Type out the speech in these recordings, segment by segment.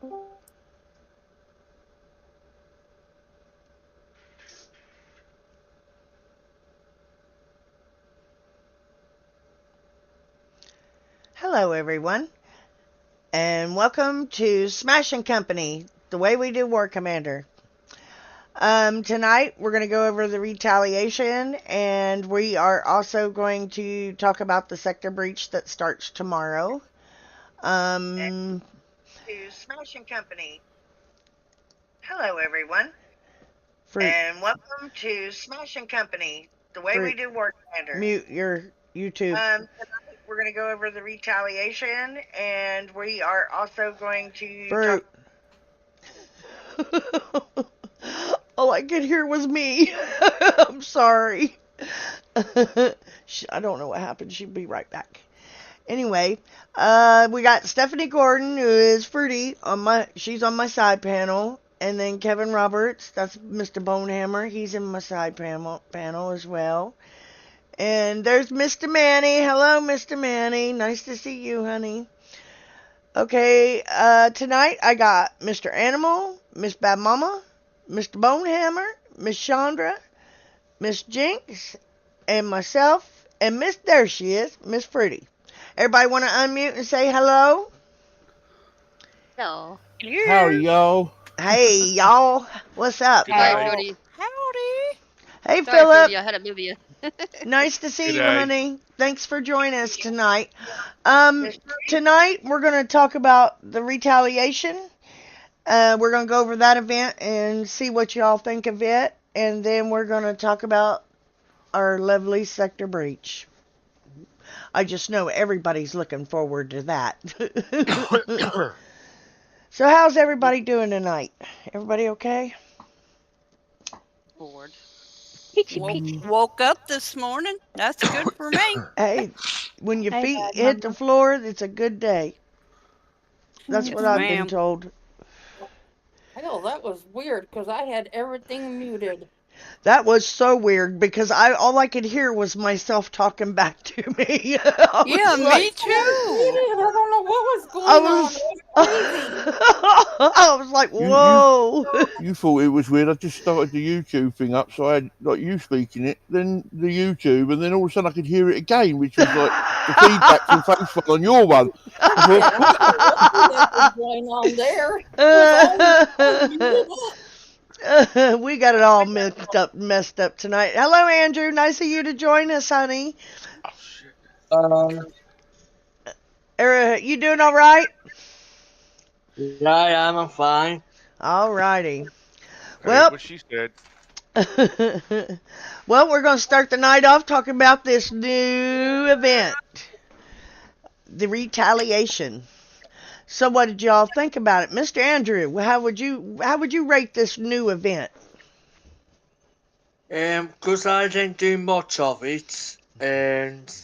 Hello, everyone, and welcome to Smash and Company, the way we do War Commander. Tonight we're going to go over the Retaliation, and we are also going to talk about the sector breach that starts tomorrow. To Smash and Company. Hello, everyone, and welcome to Smash and Company, the way we do War Commander. Mute your YouTube. Tonight we're going to go over the Retaliation, and we are also going to All I could hear was me. I'm sorry. I don't know what happened. She'll be right back. Anyway, we got Stephanie Gordon, who is Fruity, she's on my side panel. And then Kevin Roberts, that's Mr. Bonehammer. He's in my side panel as well. And there's Mr. Manny. Hello, Mr. Manny. Nice to see you, honey. Okay, tonight I got Mr. Animal, Miss Bad Mama, Mr. Bonehammer, Miss Chandra, Miss Jinx, and myself, and there she is, Miss Fruity. Everybody want to unmute and say hello? Hello. Howdy, y'all. Hey, y'all. What's up? Hi, Fruity. Howdy. Hey, Sorry, Philip. Fruity, I had to move you. Nice to see Good you, day. honey. Thanks for joining us tonight. Tonight we're going to talk about the Retaliation. We're going to go over that event and see what y'all think of it. And then we're going to talk about our lovely sector breach. I just know everybody's looking forward to that. So how's everybody doing tonight? Everybody okay? Bored. Woke up this morning. That's good for me. Hey, when your feet hit the floor, it's a good day. That's Yes, what I've been ma'am. told. Hell, that was weird because I had everything muted. That was so weird because all I could hear was myself talking back to me. Yeah, I me too. don't know what was going on. It was crazy. I was like, whoa. You thought it was weird. I just started the YouTube thing up, so I had like you speaking it, then the YouTube, and then all of a sudden I could hear it again, which was like the feedback from Facebook on your one. I don't know what was going on there. We got it all messed up tonight. Hello, Andrew. Nice of you to join us, honey. You doing all right? Yeah, I am. I'm fine. All righty. Well, what she said. Well, we're going to start the night off talking about this new event, the Retaliation. So, what did y'all think about it, Mr. Andrew? How would you rate this new event? 'Cause I didn't do much of it, and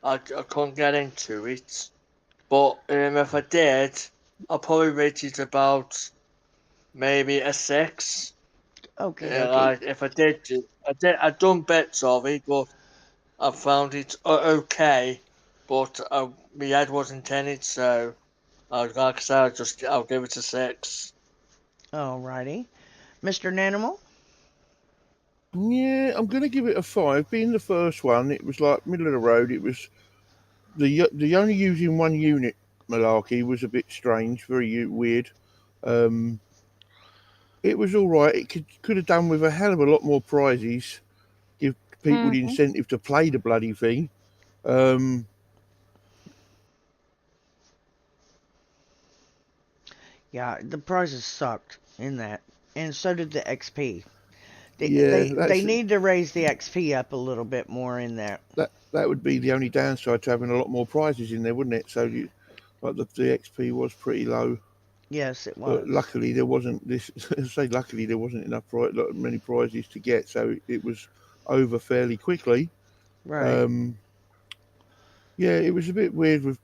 I couldn't get into it. But if I did, I'll probably rate it about maybe a 6. Okay. Like if I'd done bits of it, but I found it okay. But my head wasn't in it, so like I said, I'll give it a 6. All righty, Mr. Nanimal. Yeah, I'm gonna give it a 5. Being the first one, it was like middle of the road. It was the only using one unit malarkey was a bit strange, very weird. It was all right. It could have done with a hell of a lot more prizes. Give people the incentive to play the bloody thing. Yeah, the prizes sucked in that, and so did the XP. They need to raise the XP up a little bit more in there. That would be the only downside to having a lot more prizes in there, wouldn't it? So, the XP was pretty low. Yes, it was. But luckily, there wasn't many prizes to get, so it was over fairly quickly. Right. Yeah, it was a bit weird with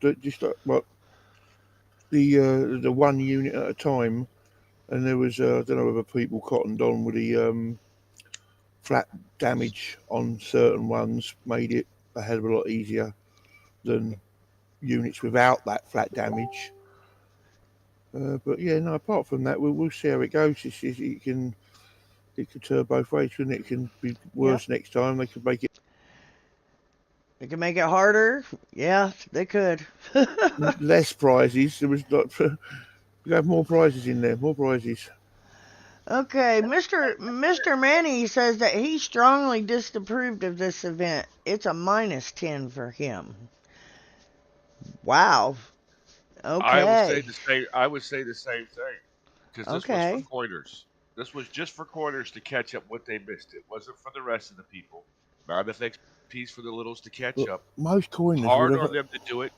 the one unit at a time, and there was I don't know whether people cottoned on with the flat damage on certain ones made it a hell of a lot easier than units without that flat damage. But yeah, no. Apart from that, we'll see how it goes. It could turn both ways, couldn't it? It can be Yep. worse next time. They could make it They can make it harder. Yeah, they could. less prizes. There was not. You have more prizes in there. More prizes. Okay, Mr. Manny says that he strongly disapproved of this event. It's a -10 for him. Wow. Okay. I would say the same thing because this was for Okay. coiners. This was just for coiners to catch up what they missed. It wasn't for the rest of the people. Not enough XP's for the littles to catch But up. most coiners would Hard have. on them to do it.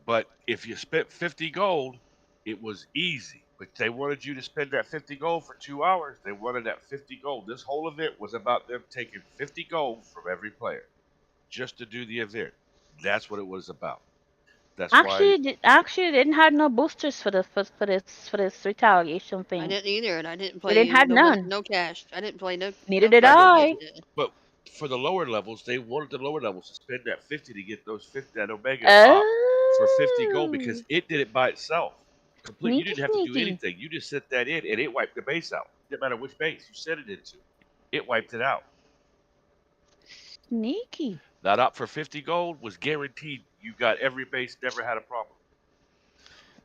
But if you spent 50 gold, it was easy. But they wanted you to spend that 50 gold for 2 hours. They wanted that 50 gold. This whole event was about them taking 50 gold from every player just to do the event. That's what it was about. That's why Actually, they didn't have no boosters for this retaliation I thing. didn't either, and I didn't They didn't play have none. no cash. I didn't play Neither no did right, cash but I. today. but for the lower levels, they wanted the lower levels to spend that 50 to get those 50 that Omega op for 50 gold Oh, because it did it by itself. Complete. You sneaky, didn't have to do sneaky, anything. You just set that in and it wiped the base out. Didn't matter which base you set it into. It wiped it out. sneaky. That op for 50 gold was guaranteed. You got every base, never had a problem.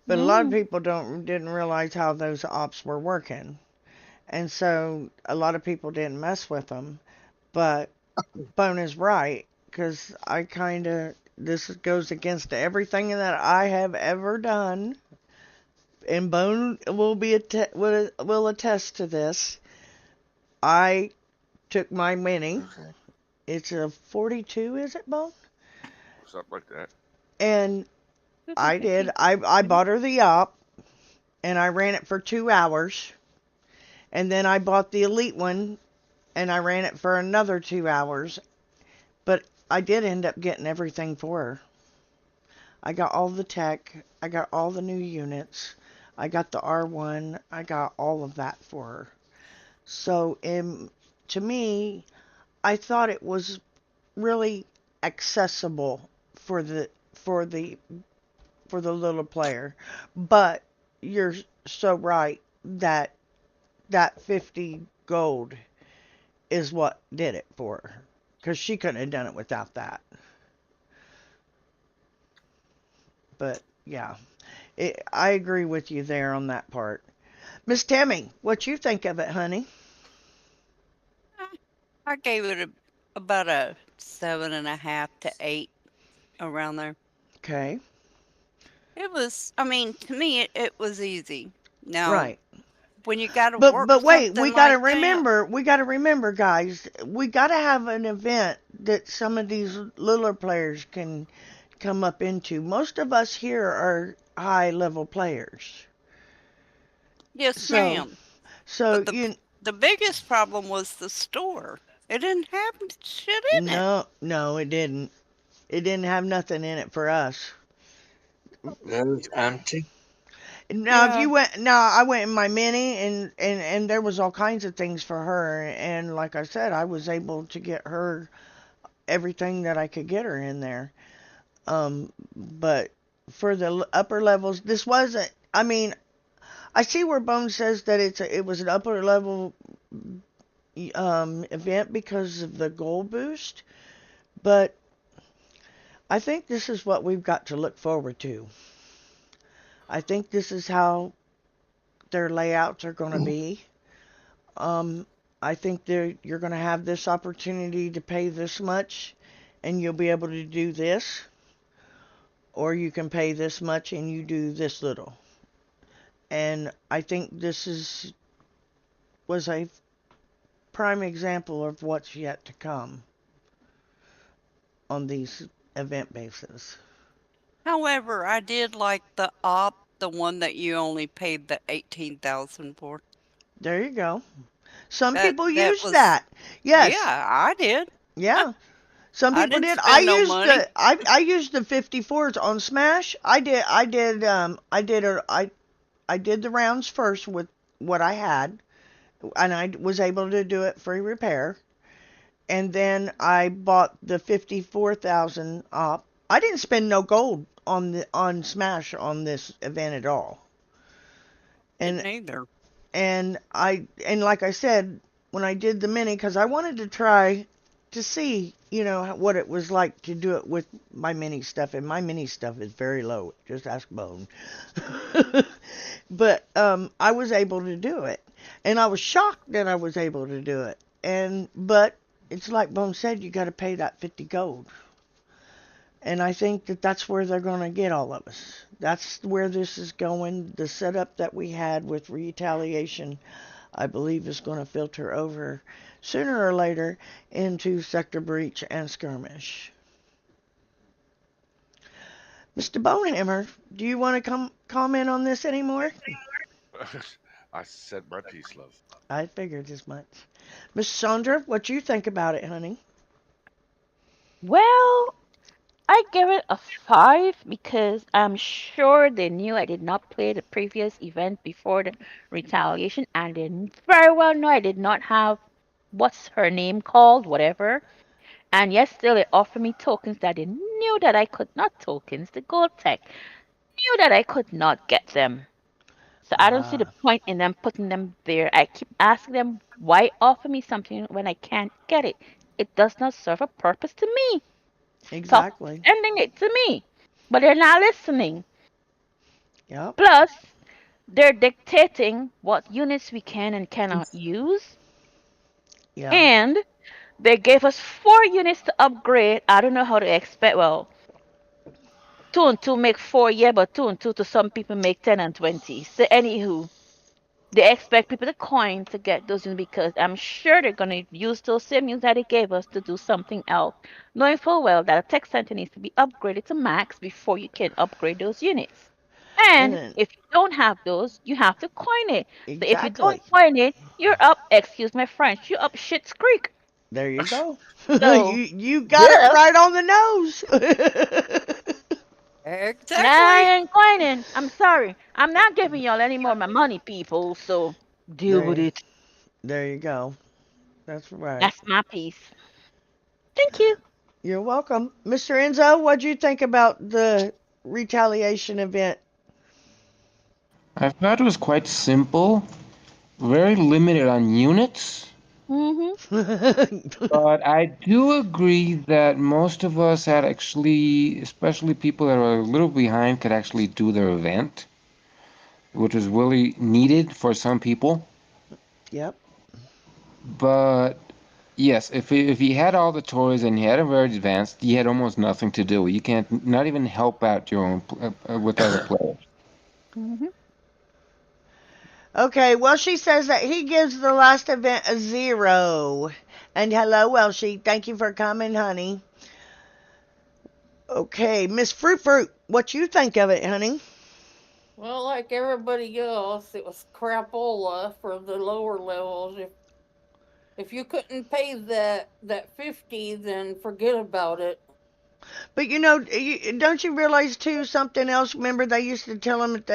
But a lot of Mm. people didn't realize how those ops were working. And so a lot of people didn't mess with them. But Bone is right cuz I kind of this goes against everything that I have ever done, and Bone will attest to this. I took my mini. Okay. It's a 42, is it, Bone? Something like that. And I bought her the op, and I ran it for 2 hours. And then I bought the elite one, and I ran it for another 2 hours. But I did end up getting everything for her. I got all the tech. I got all the new units. I got the R1. I got all of that for her. So, to me, I thought it was really accessible for the for the for the little player. But you're so right that that 50 gold is what did it for her, because she couldn't have done it without that. But yeah, I agree with you there on that part. Miss Tammy, what you think of it, honey? I gave it about a 7.5 to 8 around there. Okay, It was, I mean, to me, it was easy. Now, right. when you got to But work wait, we something gotta like that, remember, guys. We gotta have an event that some of these littler players can come up into. Most of us here are high level players, yes, so ma'am. so But you the biggest problem was the store. It didn't have shit in it. no, it didn't. It didn't have nothing in it for us. It was empty. Now, if Yeah. you went, now I went in my mini, and there was all kinds of things for her, and like I said, I was able to get her everything that I could get her in there. But for the upper levels, this wasn't. I mean, I see where Bone says that it was an upper level event because of the gold boost, but I think this is what we've got to look forward to. I think this is how their layouts are going to be. Um, I think you're going to have this opportunity to pay this much, and you'll be able to do this, or you can pay this much and you do this little. And I think was a prime example of what's yet to come on these event bases. However, I did like the one that you only paid the 18,000 for. There you go. Some That people that use was that. Yes. yeah, I did. Yeah. Some I people didn't did. spend no money. I used the 54s on Smash. I did the rounds first with what I had, and I was able to do it free repair. And then I bought the 54,000 op, I didn't spend no gold on Smash on this event at all. And Didn't either. and like I said, when I did the mini, because I wanted to try to see, what it was like to do it with my mini stuff, and my mini stuff is very low. Just ask Bone. But I was able to do it, and I was shocked that I was able to do it. But it's like Bone said, you got to pay that 50 gold. And I think that that's where they're going to get all of us. That's where this is going. The setup that we had with Retaliation, I believe, is going to filter over sooner or later into Sector Breach and Skirmish. Mr. Bonehammer, do you want to comment on this anymore? I said my piece, love. I figured as much. Miss Chandra, what you think about it, honey? Well, I give it a 5 because I'm sure they knew I did not play the previous event before the retaliation, and they very well know I did not have what's her name called, whatever. And yet still they offer me tokens that they knew that I could not tokens, the gold tech. Knew that I could not get them. So I don't see the Ah, point in them putting them there. I keep asking them why offer me something when I can't get it. It does not serve a purpose to me. Stop exactly. sending it to me. But they're not listening. Yep. Plus, they're dictating what units we can and cannot use. Yeah. And they gave us 4 units to upgrade. I don't know how to expect. Well, 2 and 2 make 4, yeah, but 2 and 2 to some people make 10 and 20. So, anywho, they expect people to coin to get those units because I'm sure they're going to use those same units that they gave us to do something else, knowing full well that a tech center needs to be upgraded to max before you can upgrade those units. And And then, if you don't have those, you have to coin it. So if you don't exactly. coin it, you're up, excuse my French, you're up shit's creek. There you go. So, you got it duh. right on the nose. And I Exactly. ain't coining. I'm sorry. I'm not giving y'all any more of my money, people. So, deal with there, it. there you go. That's right. That's my piece. Thank you. You're welcome. Mr. Enzo, what'd you think about the retaliation event? I thought it was quite simple, very limited on units, Mm-hmm. but I do agree that most of us had actually, especially people that are a little behind, could actually do their event, which was really needed for some people. Yep. But yes, if you had all the toys and you had a very advanced, you had almost nothing to do. You can't not even help out your own with other players. Mm-hmm. Okay, well, she says that he gives the last event a 0. And hello, Welshie. Thank you for coming, honey. Okay, Miss Fruit Fruit, what you think of it, honey? Well, like everybody else, it was crapola for the lower levels. If you couldn't pay that 50, then forget about it. But don't you realize too something else? Remember they used to tell them that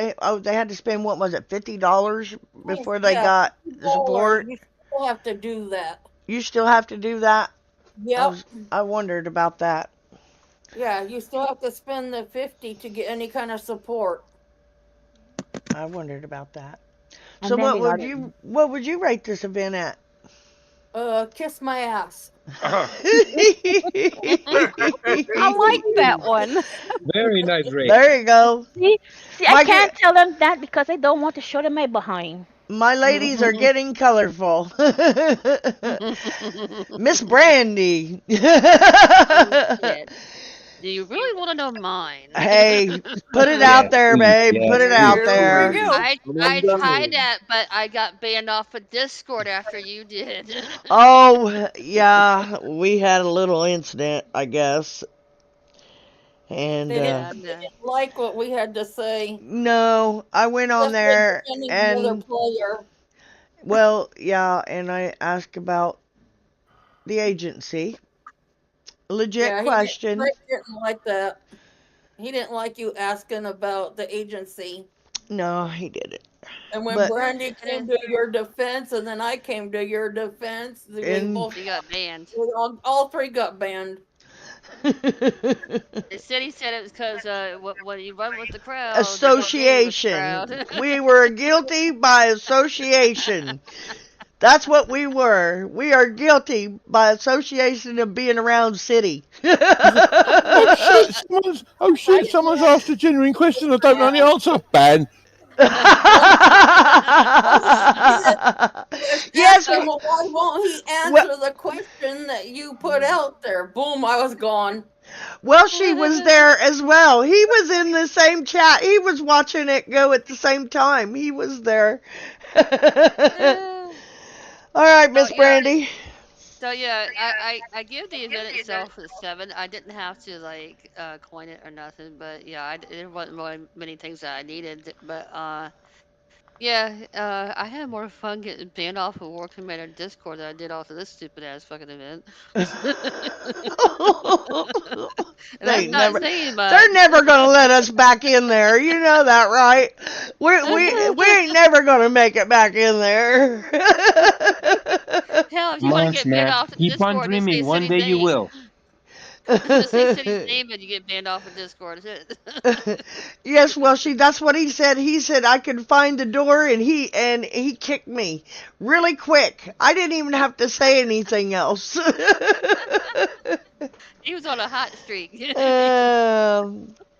they had to spend, what was it, $50 Oh, before they yeah, got the $50. support. You still have to do that. You still have to do that. I Yep. was I wondered about that. Yeah, you still have to spend the 50 to get any kind of support. I wondered about that. So And then they got what would you rate this event at? Kiss my ass. I like that one. Very nice rate. There you go. see, I My can't tell them that because I don't want to show them my behind. my ladies are getting colorful. Miss Brandy. Oh shit. Do you really want to know mine? Hey, put it out Yes, there, please. babe. Put Yes, it please. out Here we there. go. I tried that, but I got banned off of Discord after you did. Oh, yeah, we had a little incident, I guess. And They didn't, Yeah, they no. didn't like what we had to say, no, I went on especially there defending the other and, player. well, yeah, and I asked about the agency. Legit Yeah, question. Rick didn't like that. He didn't like you asking about the agency. No, he did it. And when But, Brandy And came then to your defense, and then I came to your defense, we and both she got banned. all three got banned. The city said it was because when you run with the crowd, they get big with the Association. crowd. We were guilty by association. That's what we were. We are guilty by association of being around city. Oh shit! I Someone's guess. asked a genuine question. I don't know the Yeah. answer. Ban. Well, his Yes, answer. Well, why won't he well, answer the question that you put out there? Boom! I was gone. well, she was there as well. He was in the same chat. He was watching it go at the same time. He was there. All right, So Miss yeah, Brandy. I give the event itself a 7. I didn't have to like coin it or nothing, but yeah, there wasn't really many things that I needed. But yeah, I had more fun getting banned off of War Commander Discord than I did off of this stupid ass fucking event. And they that's ain't not never, saying they're much. never gonna let us back in there. You know that, right? We ain't never gonna make it back in there. Hell, if you Come want to on, get banned Snap. off of Keep on Discord, just say dreaming. One city's day you name. will. Just say city's name and you get banned off of Discord. That's it. Yes, well, that's what he said. He said I could find the door, and he kicked me really quick. I didn't even have to say anything else. He was on a hot streak.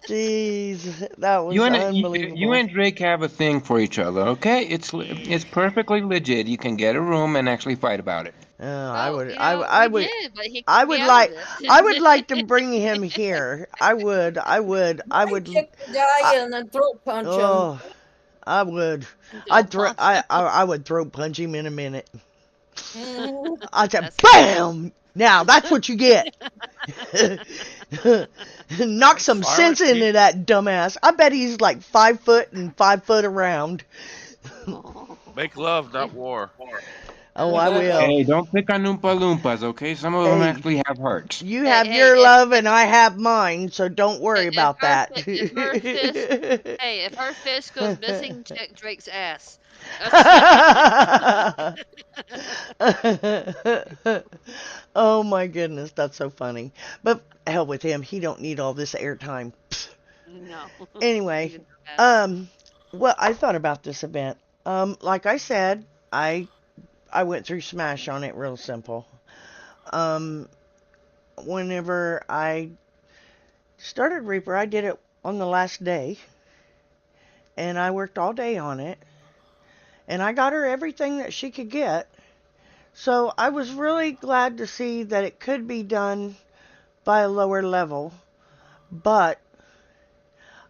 Jeez, that You was and you unbelievable. and Drake have a thing for each other, okay? It's perfectly legit. You can get a room and actually fight about it. I Well, would, we did, but he I kicked me would out of like, I would like to it. bring him here. I I would. kick the guy I, and then throat punch him. oh, I would. Don't punch him. I would throat punch him in a minute. Mhm. I'd say, That's funny. BAM! Now that's what you get. Knock some Violent sense into people. that dumbass. I bet he's like 5 foot and 5 foot around. Oh, Make love, not war. Oh, I will. Hey, don't pick on Oompa Loompas, okay? Some of them Hey, actually have hearts. you hey, have hey, your love and I have mine, so don't worry if about that. if her fist goes missing, check Drake's ass. Oh my goodness, that's so funny. But hell with him, he don't need all this airtime. No, Anyway, he's a dumbass. um, well, I thought about this event. Like I said, I went through Smash on it real simple. Um, Whenever I started Reaper, I did it on the last day, and I worked all day on it, and I got her everything that she could get. So I was really glad to see that it could be done by a lower level, but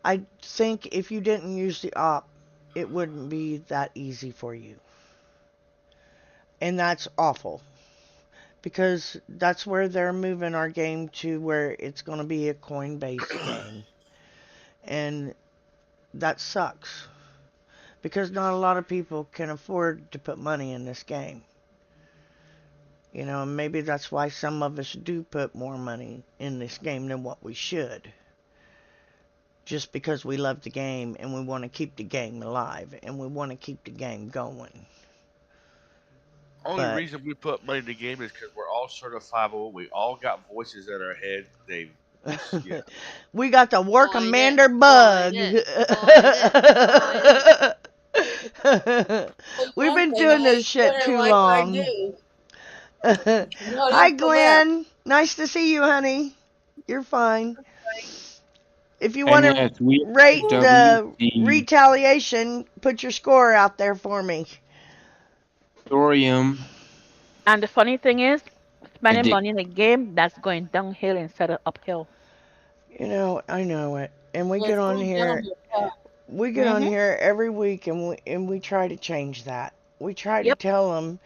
I think if you didn't use the op, it wouldn't be that easy for you. And that's awful because that's where they're moving our game to where it's going to be a coin based game. And that sucks because not a lot of people can afford to put money in this game. You know, and maybe that's why some of us do put more money in this game than what we should. Just because we love the game and we want to keep the game alive and we want to keep the game going. Only But reason we put money in the game is because we're all certifiable. We all got voices in our head. They just, yeah. we got the War Coin it, Commander coin bug. it, coin it, coin it. Well, We've one been thing, I doing this ain't shit spinning too like I long. do. Not Hi, into that. Glenn. Nice to see you, honey. You're fine. If you want And to yes, we rate the WC retaliation, put your score out there for me. thorium And the funny thing is, spending addict. money in a game that's going downhill instead of uphill. You know, I know it. And It's going down the path. we get on Mhm. here every week, and we try to change that. We try to Yep. tell them,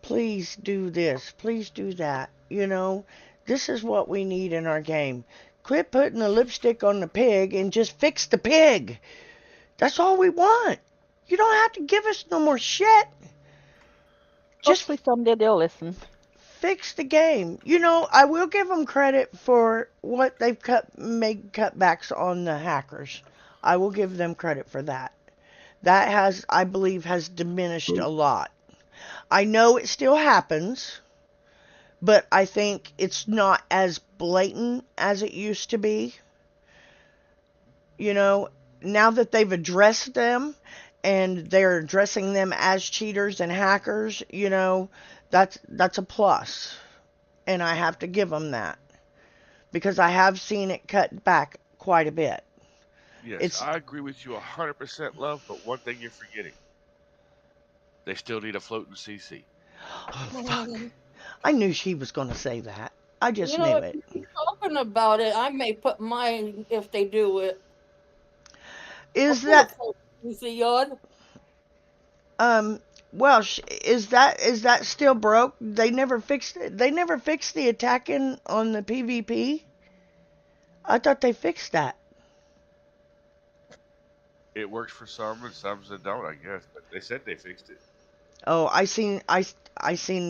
please do this, please do that. You know, this is what we need in our game. Quit putting the lipstick on the pig and just fix the pig. That's all we want. You don't have to give us no more shit. Just Hopefully someday they'll listen. fix the game. You know, I will give them credit for what they've made cutbacks on the hackers. I will give them credit for that. That has, I believe, has diminished a lot. I know it still happens, but I think it's not as blatant as it used to be. You know, now that they've addressed them and they're addressing them as cheaters and hackers, that's a plus. And I have to give them that because I have seen it cut back quite a bit. Yes, It's I agree with you 100%, love. But one thing you're forgetting: they still need a floating CC. oh fuck. I knew she was going to say that. I just You know, knew if it. you're talking about it, I may put mine if they do it. I'll Is put a that full easy on. um well, is that still broke? They never fixed it. They never fixed the attacking on the PvP. I thought they fixed that. It works for some and some that don't, I guess. But they said they fixed it. Oh, I seen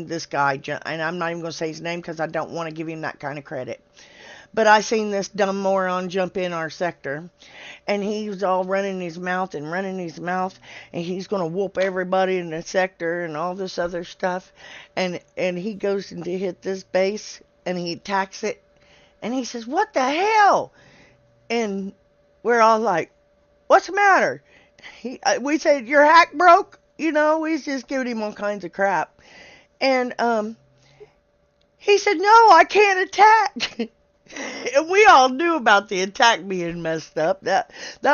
this guy, and I'm not even gonna say his name because I don't want to give him that kind of credit. But I seen this dumb moron jump in our sector, and he was all running his mouth and running his mouth, and he's gonna whoop everybody in the sector and all this other stuff, and he goes in to hit this base, and he attacks it, and he says, "What the hell?" And we're all like, "What's the matter?" We said, "Your hack broke." He's just giving him all kinds of crap. And he said, "No, I can't attack." And we all knew about the attack being messed up. That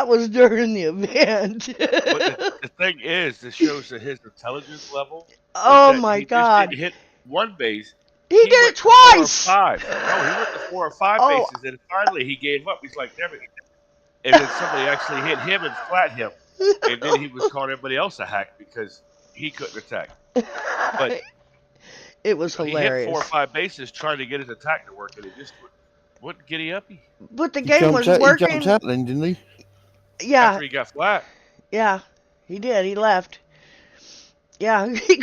was during the event. But the thing is, this shows that his intelligence level is Oh that my he just God. didn't hit one base. He He did it went to four or twice. five. No, he went to four or five Oh, bases, and finally he gave up. He's like, "Damn it!" And then somebody actually hit him and flat him, and then he was calling everybody else a hack because he couldn't attack. But it was he hit four or hilarious. five bases trying to get his attack to work, and it just wouldn't giddy uppy But the He game jumped was out. He jumped working. out then, didn't he? Yeah, after he got flat. yeah, he did. He left. Yeah, he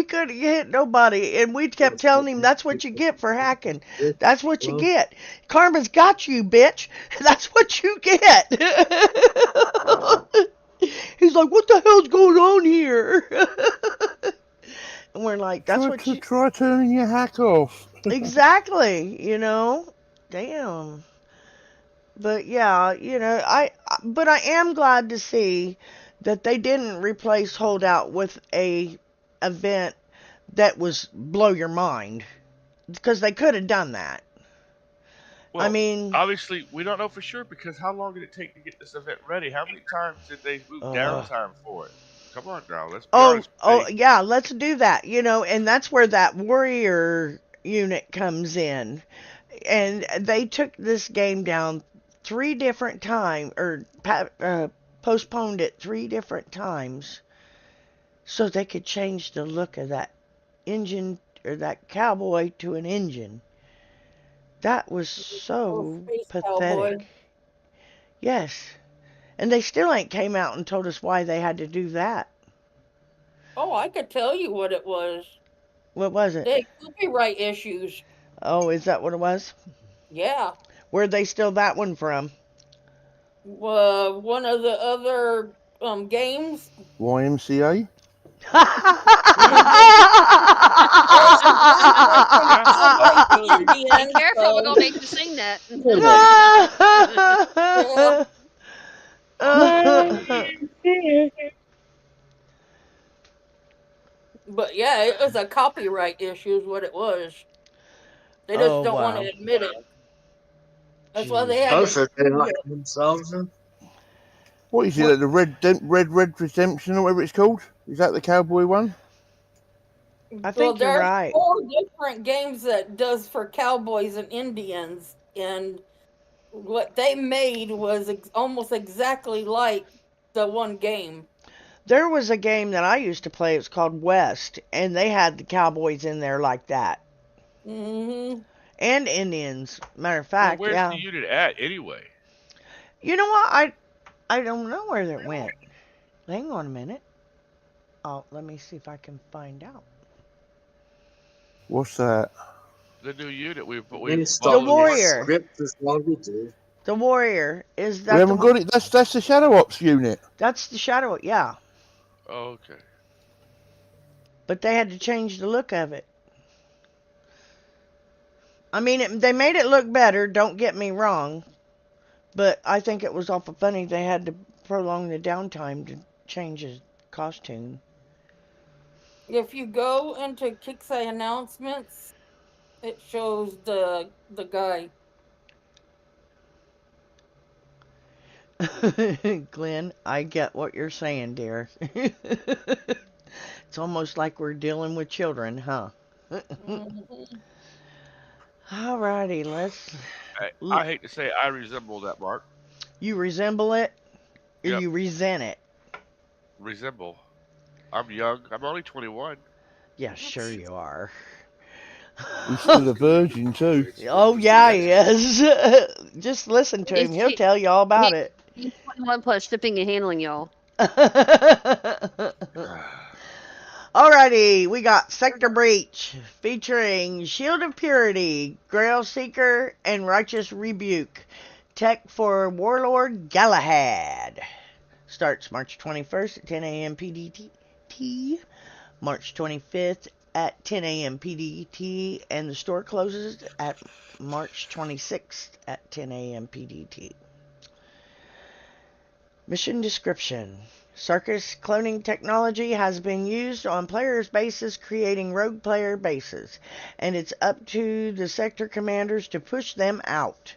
couldn't hit nobody, and we kept telling him that's what you get for hacking. That's what you get. Karma's got you, bitch. That's what you get. He's like, what the hell's going on here? And we're like, that's Try what to you try turning your hack off. exactly. Damn. But yeah, but I am glad to see that they didn't replace Holdout with a event that was blow your mind because they could have done that. I Well, mean, obviously, we don't know for sure because how long did it take to get this event ready? How many times did they move uh, downtime for it? Come on now, let's be oh, honest. oh yeah, let's do that. And that's where that warrior unit comes in. And they took this game down 3 different times, or postponed it 3 different times, so they could change the look of that engine or that cowboy to an engine. That was Oh, so space cowboy. pathetic. Yes. And they still ain't came out and told us why they had to do that. Oh, I could tell you what it was. What was it? They copyright issues. Oh, is that what it was? Yeah. Where'd they steal that one from? One of the other games. YMCA. Yeah, Cowboy possibly. Be Indian. careful, we're gonna make you sing that. Yeah. But yeah, it was a copyright issue, is what it was. They just Oh, don't want to wow. admit it. That's why they had to Also, they change like it. themselves. What is What? it? The Red Redemption or whatever it's called? Is that the cowboy one? I Well, think you're there's right. 4 different games that does for cowboys and Indians, and what they made was almost exactly like the one game. There was a game that I used to play. It was called West, and they had the cowboys in there like that, Hmm. and Indians. Matter of Well, fact, where's the yeah. unit at anyway? You know what? I don't know where it went. Hang on a minute. Oh, let me see if I can find out. What's that? The new unit we They The bought stop with the me partner. warrior. script as long as do. The warrior is We that the haven't one? got it. That's the Shadow Ops unit. That's the shadow. Yeah, Oh, okay. but they had to change the look of it. I mean, they made it look better, don't get me wrong, but I think it was awful funny they had to prolong the downtime to change his costume. If you go into Kixeye announcements, it shows the guy. Glenn, I get what you're saying, dear. It's almost like we're dealing with children, huh? Mhm. Alrighty, let's. I hate to say I resemble that, Mark. You resemble it, or Yep, you resent it? resemble. I'm young. I'm only 21. Yeah, sure you are. He's still a virgin too. Oh yeah, he is. Just listen to him; He's he'll tell you all he, about it. he's 21 plus shipping and handling, y'all. Alrighty, we got Sector Breach featuring Shield of Purity, Grail Seeker, and Righteous Rebuke. Tech for Warlord Galahad. Starts March 21st at 10 a.m. PDT, March 25th at 10 a.m. PDT, and the store closes at March 26th at 10 a.m. PDT. Mission description. Circus cloning technology has been used on players' bases, creating rogue player bases, and it's up to the sector commanders to push them out.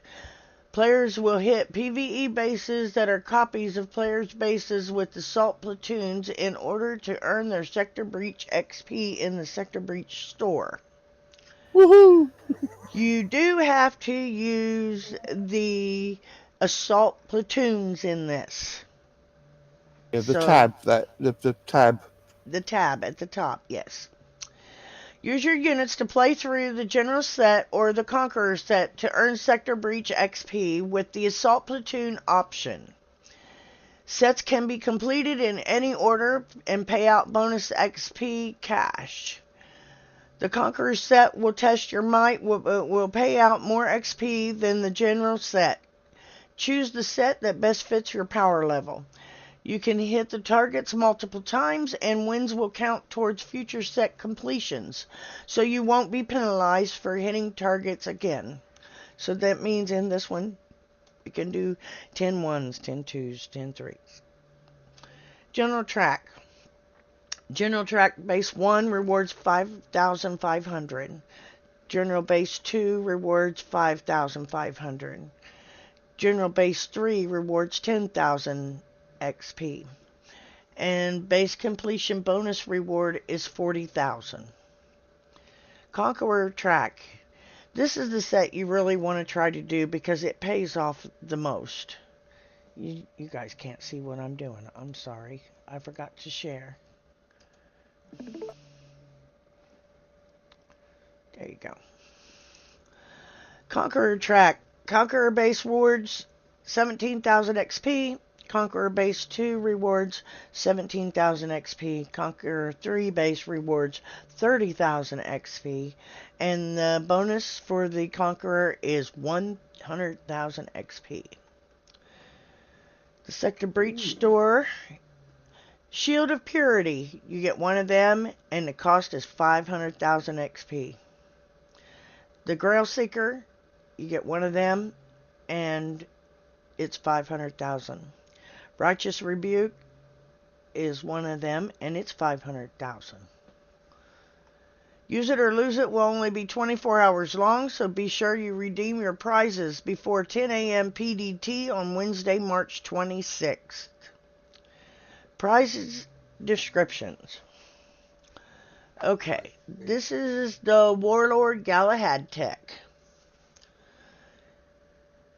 Players will hit PvE bases that are copies of players' bases with assault platoons in order to earn their Sector Breach XP in the Sector Breach store. Woohoo! You do have to use the assault platoons in this. Yeah, the So, tab, the tab. the tab at the top, yes. Use your units to play through the General set or the Conqueror set to earn Sector Breach XP with the Assault Platoon option. Sets can be completed in any order and pay out bonus XP cash. The Conqueror set will test your might, will pay out more XP than the General set. Choose the set that best fits your power level. You can hit the targets multiple times, and wins will count towards future set completions, so you won't be penalized for hitting targets again. So that means in this one, you can do 10 ones, 10 twos, 10 threes. General Track. General Track Base 1 rewards 5,500. General Base 2 rewards 5,500. General Base 3 rewards 10,000 XP. And base completion bonus reward is 40,000. Conqueror Track. This is the set you really want to try to do because it pays off the most. You guys can't see what I'm doing. I'm sorry. I forgot to share. There you go. Conqueror Track. Conqueror Base rewards 17,000 XP. Conqueror Base 2 rewards 17,000 XP. Conqueror 3 base rewards 30,000 XP. And the bonus for the Conqueror is 100,000 XP. The Sector Breach store. Shield of Purity. You get one of them, and the cost is 500,000 XP. The Grail Seeker. You get one of them, and it's 500,000. Righteous Rebuke is one of them, and it's 500,000. Use it or lose it will only be 24 hours long, so be sure you redeem your prizes before 10 a.m. PDT on Wednesday, March 26th. Prizes descriptions. Okay, this is the Warlord Galahad tech.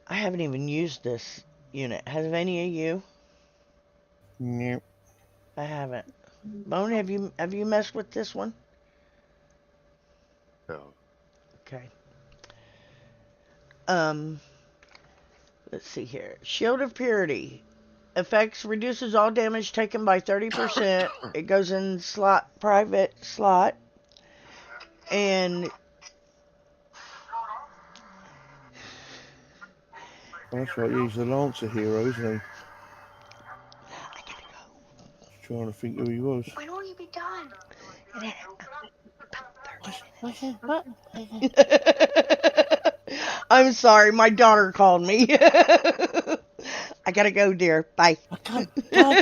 I haven't even used this unit. Has any of you? Yep. I haven't. Bone, have you messed with this one? No. Okay. Let's see here. Shield of Purity. Effects reduces all damage taken by 30%. It goes in private slot. And Oh, that's right. He's the Lancer hero, isn't he? I gotta go. Just trying to think who he was. When will you be done? About 30 minutes. What? I'm sorry, my daughter called me. I gotta go, dear. Bye. I can't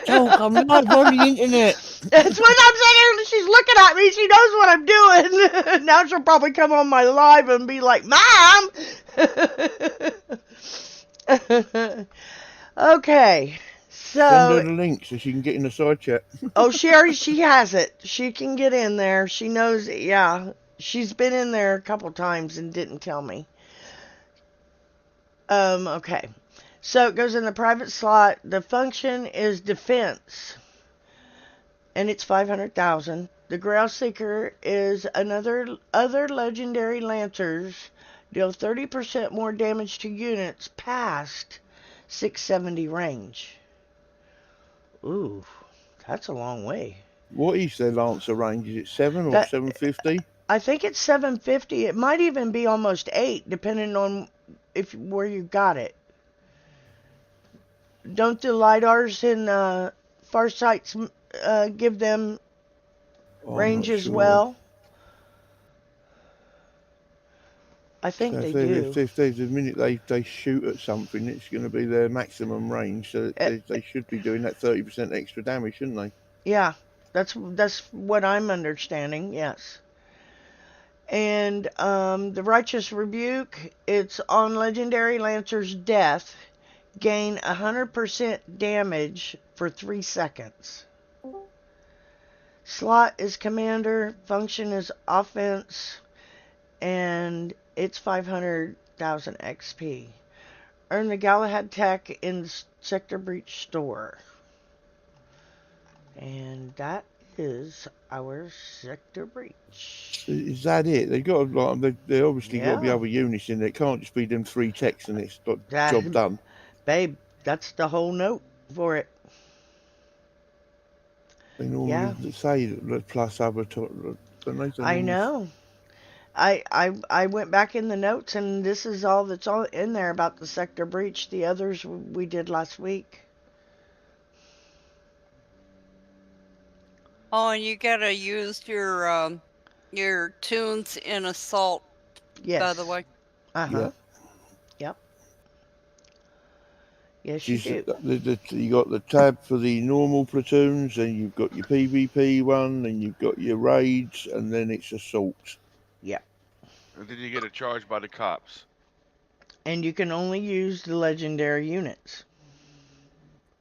talk. I'm live on the internet. That's what I'm saying. She's looking at me. She knows what I'm doing. Now she'll probably come on my live and be like, Mom! Okay. Send her So, the link so she can get in the side chat. oh, she has it. She can get in there. She knows it. Yeah. She's been in there a couple times and didn't tell me. Okay. So it goes in the private slot. The function is defense, and it's 500,000. The Grail Seeker is other legendary lancers deal 30% more damage to units past 670 range. Ooh, that's a long way. What is their Lancer range? Is it 7 or That 750? I think it's 750. It might even be almost 8, depending on if where you got it. Don't the lidars in Farsight's give them Oh, I'm range not as sure. well? I think So they do. if there's the minute they shoot at something, it's going to be their maximum range. So Uh, they should be doing that 30% extra damage, shouldn't they? yeah, that's what I'm understanding. Yes. And the Righteous Rebuke, it's on Legendary Lancer's death. Gain 100% damage for 3 seconds. Slot is commander, function is offense, and it's 500,000 XP. Earn the Galahad tech in the Sector Breach store. And that is our Sector Breach. Is that it? They got they obviously got to be Yeah. other units in there. It can't just be them 3 techs and it's got job That, done. babe, that's the whole note for it. They Yeah, normally say that plus other, don't they? I know. I went back in the notes, and this is all that's all in there about the Sector Breach. The others we did last week. Oh, and you gotta use your tunes in assault, by the Yes. way. Yeah. Uh-huh. Yep. Yes, you do. You got the tab for the normal platoons, and you've got your PvP one, and you've got your raids, and then it's assault. Yep. And then you get a charge by the cops. And you can only use the legendary units.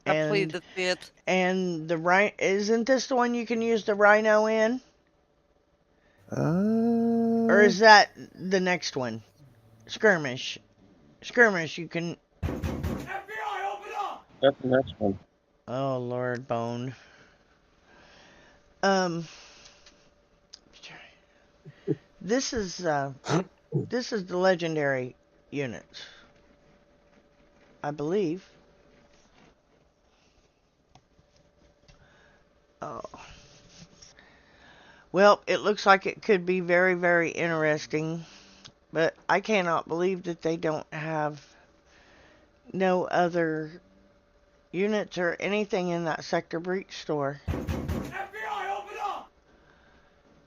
I plead And the fifth. the isn't this the one you can use the Rhino in? Or is that the next one? Skirmish. Skirmish, you can. FBI, open up! That's the next one. Oh, Lord, Bone. This is the legendary units, I believe. Oh. Well, it looks like it could be very, very interesting, but I cannot believe that they don't have no other units or anything in that Sector Breach store. FBI, open up!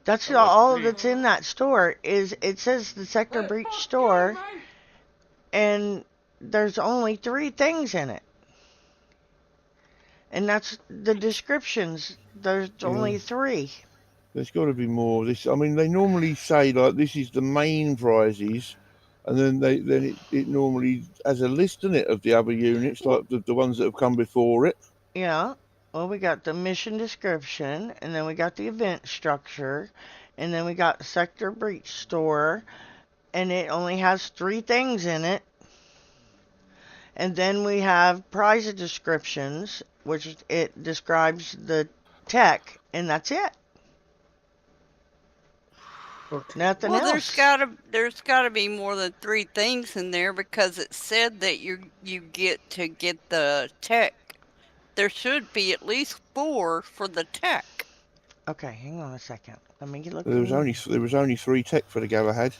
That's That wasn't all me. that's in that store. Is it says the Sector Breach store, and there's only 3 things in it. And that's the descriptions. There's only 3. There's got to be more. I mean, they normally say like this is the main prizes, and then it normally has a list in it of the other units, like the ones that have come before it. Yeah. Well, we got the mission description, and then we got the event structure, and then we got Sector Breach store, and it only has 3 things in it. And then we have prize descriptions, which it describes the tech, and that's it. Okay. Nothing Well, else. there's gotta be more than 3 things in there because it said that you get to get the tech. There should be at least 4 for the tech. Okay, hang on a second. Let me look. There was only 3 tech for the Galahad.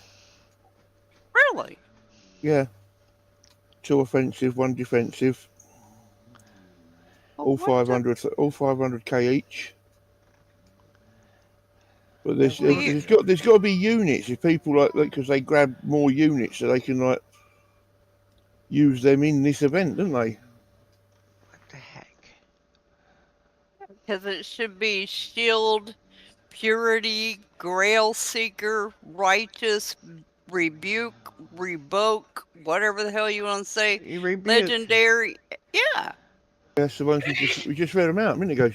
Really? Yeah, 2 offensive, 1 defensive. Well, All 500k each. But That Well, you, there's got to be units if people like because they grab more units so they can like use them in this event, don't they? what the heck? because it should be shield, purity, grail seeker, righteous, rebuke, revoke, whatever the hell you want to say, You rebuke. legendary. Yeah, That's the ones we just read them out a minute ago.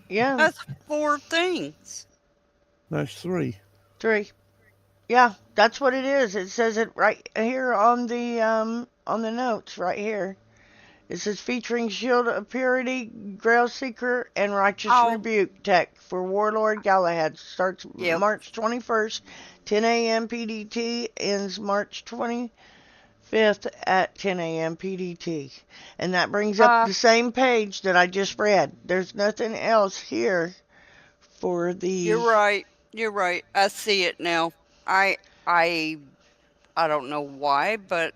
Yeah, that's 4 things. No, it's 3. 3. Yeah, that's what it is. It says it right here on the notes right here. It says featuring Shield of Purity, Grail Seeker, and Righteous Oh, Rebuke tech for Warlord Galahad. Starts yep. March 21st, 10 a.m. PDT, ends March 25th at 10 a.m. PDT. And that brings up Uh, the same page that I just read. There's nothing else here for you're the. right. You're right. I see it now. I I I don't know why, but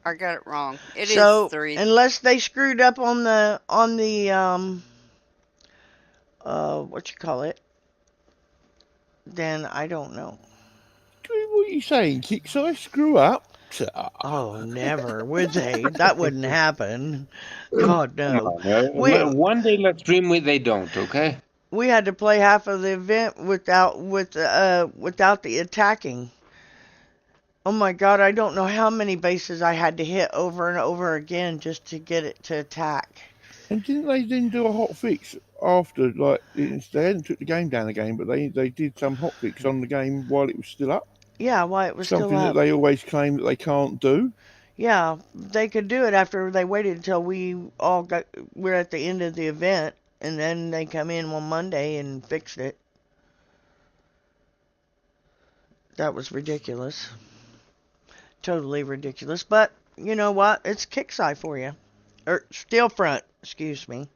I got it wrong. It is So 3. unless they screwed up on the what you call it, then I don't know. What are you saying, Kicks? I screw up? Oh, never would they? That wouldn't happen. God Come no. on. We One day let's dream they don't, okay? we had to play half of the event without the attacking. Oh my God, I don't know how many bases I had to hit over and over again just to get it to attack. And didn't they then do a hot fix after? Like they hadn't took the game down again, but they did some hot fix on the game while it was still up. Yeah, why it was still Something that up. they always claim that they can't do. Yeah, they could do it after they waited until we're at the end of the event, and then they come in one Monday and fixed it. That was ridiculous. Totally ridiculous. But you know what? It's Kickseye for you. Or Steelfront, excuse me.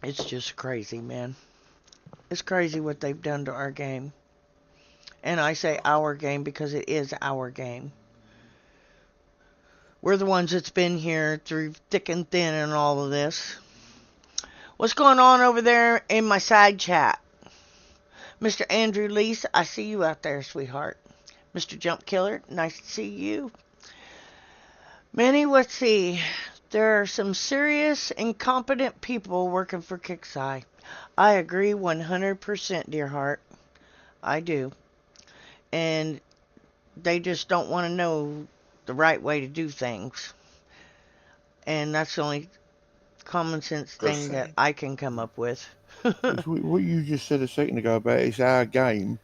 It's just crazy, man. It's crazy what they've done to our game. And I say our game because it is our game. We're the ones that's been here through thick and thin and all of this. What's going on over there in my side chat? Mr. Andrew Lease, I see you out there, sweetheart. Mr. Jump Killer, nice to see you. Manny, let's see. There are some serious, incompetent people working for Kickseye. I agree 100%, dear heart. I do. And they just don't want to know the right way to do things. And that's the only common sense thing that I can come up with. What you just said a second ago about it's our game.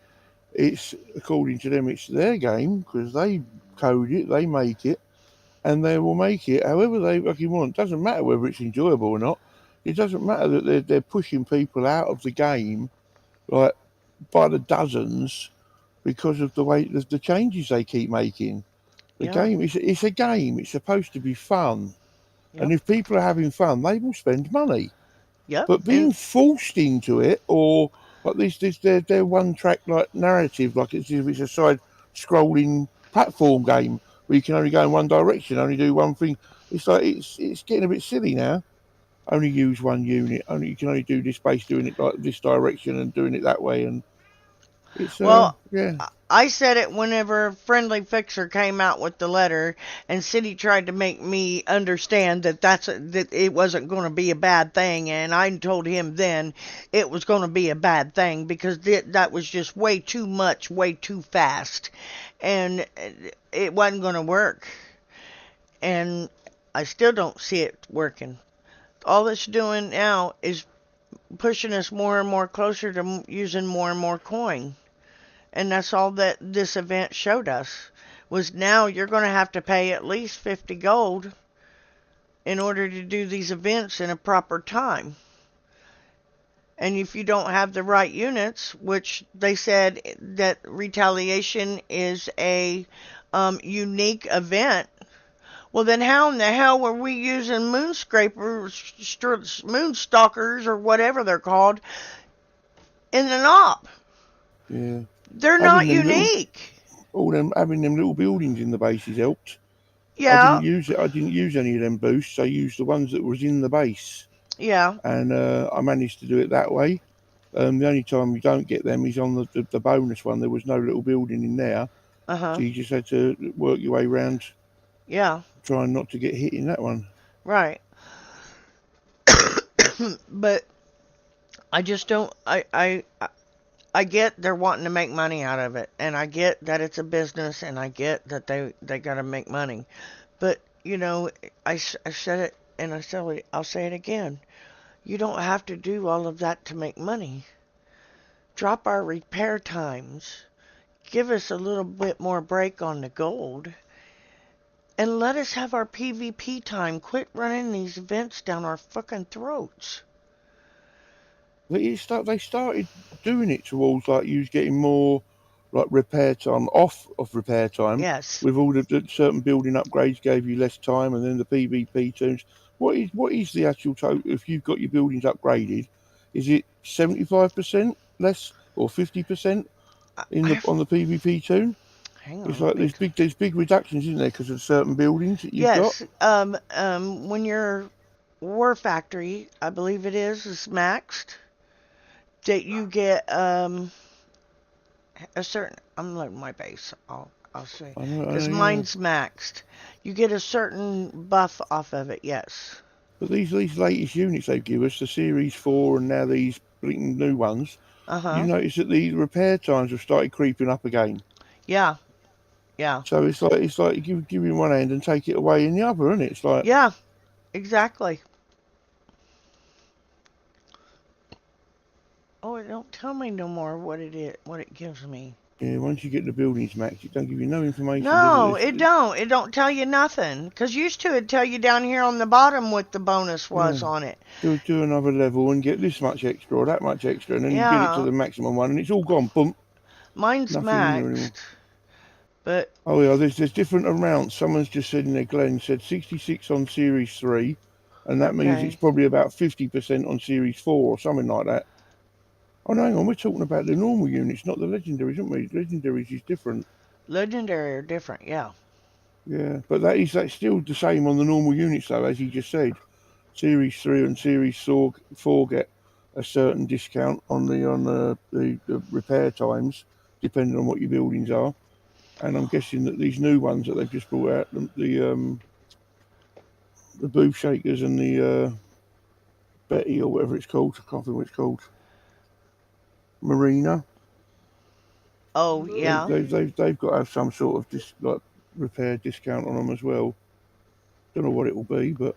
It's according to them, it's their game because they code it, they make it, and they will make it however they fucking want. It doesn't matter whether it's enjoyable or not. It doesn't matter that they're pushing people out of the game like by the dozens because of the way the changes they keep making. The Yeah. game it's a game. It's supposed to be fun, Yep. and if people are having fun, they will spend money. Yep. But being And forced into it, or like their one track like narrative, like it's a side scrolling platform game where you can only go in one direction, only do one thing. It's like it's getting a bit silly now. Only use one unit. Only you can only do this base doing it like this direction and doing it that way, and it's well, yeah. I said it whenever Friendly Fixer came out with the letter, and City tried to make me understand that that it wasn't going to be a bad thing, and I told him then it was going to be a bad thing because that was just way too much, way too fast, and it wasn't going to work. And I still don't see it working. All it's doing now is pushing us more and more closer to using more and more coin. And that's all that this event showed us was now you're going to have to pay at least 50 gold in order to do these events in a proper time. And if you don't have the right units, which they said that Retaliation is a unique event, well then how in the hell were we using moonstalkers or whatever they're called in the NOP? Yeah. They're Having not them little, unique. having them little buildings in the bases helped. I Yeah, didn't use it. I didn't use any of them boosts. I used the ones that was in the base. Yeah. and I managed to do it that way. The only time you don't get them is on the bonus one. There was no little building in there, Uh so huh. you just had to work your way around, Yeah. trying not to get hit in that one. Right. But I just don't. I get they're wanting to make money out of it, and I get that it's a business, and I get that they gotta make money. But you know, I said it, and I'll say it again. You don't have to do all of that to make money. Drop our repair times. Give us a little bit more break on the gold. And let us have our PvP time. Quit running these events down our fucking throats. They started doing it towards like you was getting more like repair time off of repair time, Yes. with all the certain building upgrades gave you less time, and then the PvP tunes. What is the actual total? If you've got your buildings upgraded, is it 75% less or 50% in the I, on the PvP tune? hang It's on, let like me. there's big reductions in there because of certain buildings that you've got. Yes. When your War Factory, I believe it is maxed, that you get a certain. I'm loading my base. I'll say I because know, yeah. mine's maxed. You get a certain buff off of it. Yes. But these latest units they give us, the Series 4 and now these blinking new ones, Uh you huh. notice that the repair times have started creeping up again. Yeah. Yeah. So it's like you give in one hand and take it away in the other, isn't it? It's like, Yeah. Exactly. Oh, it don't tell me no more what it is, what it gives me. yeah, once you get the buildings maxed, it don't give you no information, does it? No, it don't. It don't tell you nothing. 'Cause used to it tell you down here on the bottom what the bonus was Yeah, on it. do another level and get this much extra or that much extra, and then you get it to Yeah, the maximum one, and it's all gone. Boom, mine's nothing in there anymore. maxed. But Oh yeah, there's different amounts. Someone's just said in there, Glenn said 66 on Series 3, and that means it's okay, probably about 50% on Series 4 or something like that. Oh, no, hang on, we're talking about the normal units, not the legendaries, aren't we? Legendaries is different. legendary are different. Yeah. Yeah, but that's still the same on the normal units though, as he just said. Series 3 and Series 4 get a certain discount on the repair times, depending on what your buildings are. And I'm guessing that these new ones that they've just brought out, the booth shakers and the Betty or whatever it's called, I can't think what it's called, Marina. Oh yeah. They've got to have some sort of like repair discount on them as well. Don't know what it will be, but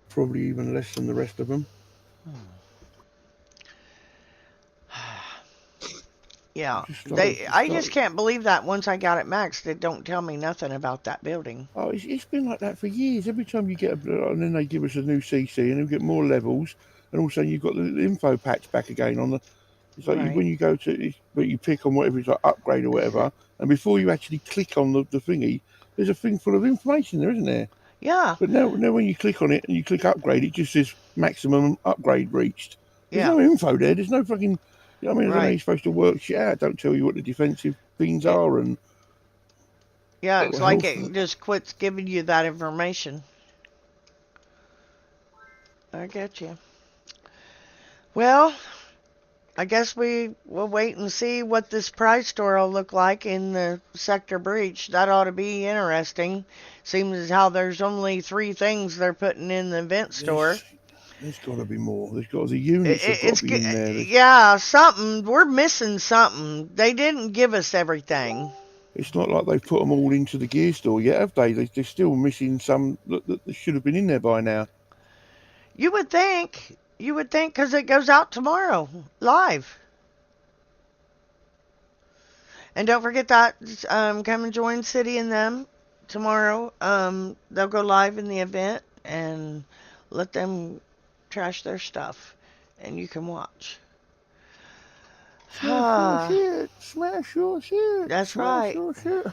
probably even less than the rest of them. Yeah. Just started, They. just I just started. can't believe that once I got it maxed, it don't tell me nothing about that building. Oh, it's been like that for years. Every time you get and then they give us a new CC and we get more levels, and all of a sudden you've got the info patch back again on the. It's like Right. when you go to, but you pick on whatever it's like upgrade or whatever, and before you actually click on the thingy, there's a thing full of information there, isn't there? Yeah. But now when you click on it and you click upgrade, it just says maximum upgrade reached. There's Yeah. no info there. There's no fucking. You know what I mean, I don't know how Right. you're supposed to work shit out. Don't tell you what the defensive things It. are and Yeah. what It's like health. it just quits giving you that information. I get you. Well, I guess we will wait and see what this prize store will look like in the sector breach. That ought to be interesting. Seems as how there's only three things they're putting in the event store. There's got to be more. There's got the units have got to It's be in there. yeah, something. We're missing something. They didn't give us everything. It's not like they've put them all into the gear store yet, have they? They're still missing some that should have been in there by now. You would think. You would think because it goes out tomorrow live. And don't forget that come and join City and them tomorrow. They'll go live in the event and let them trash their stuff, and you can watch. Smash your shit! Smash your shit! That's Smash right. your shit!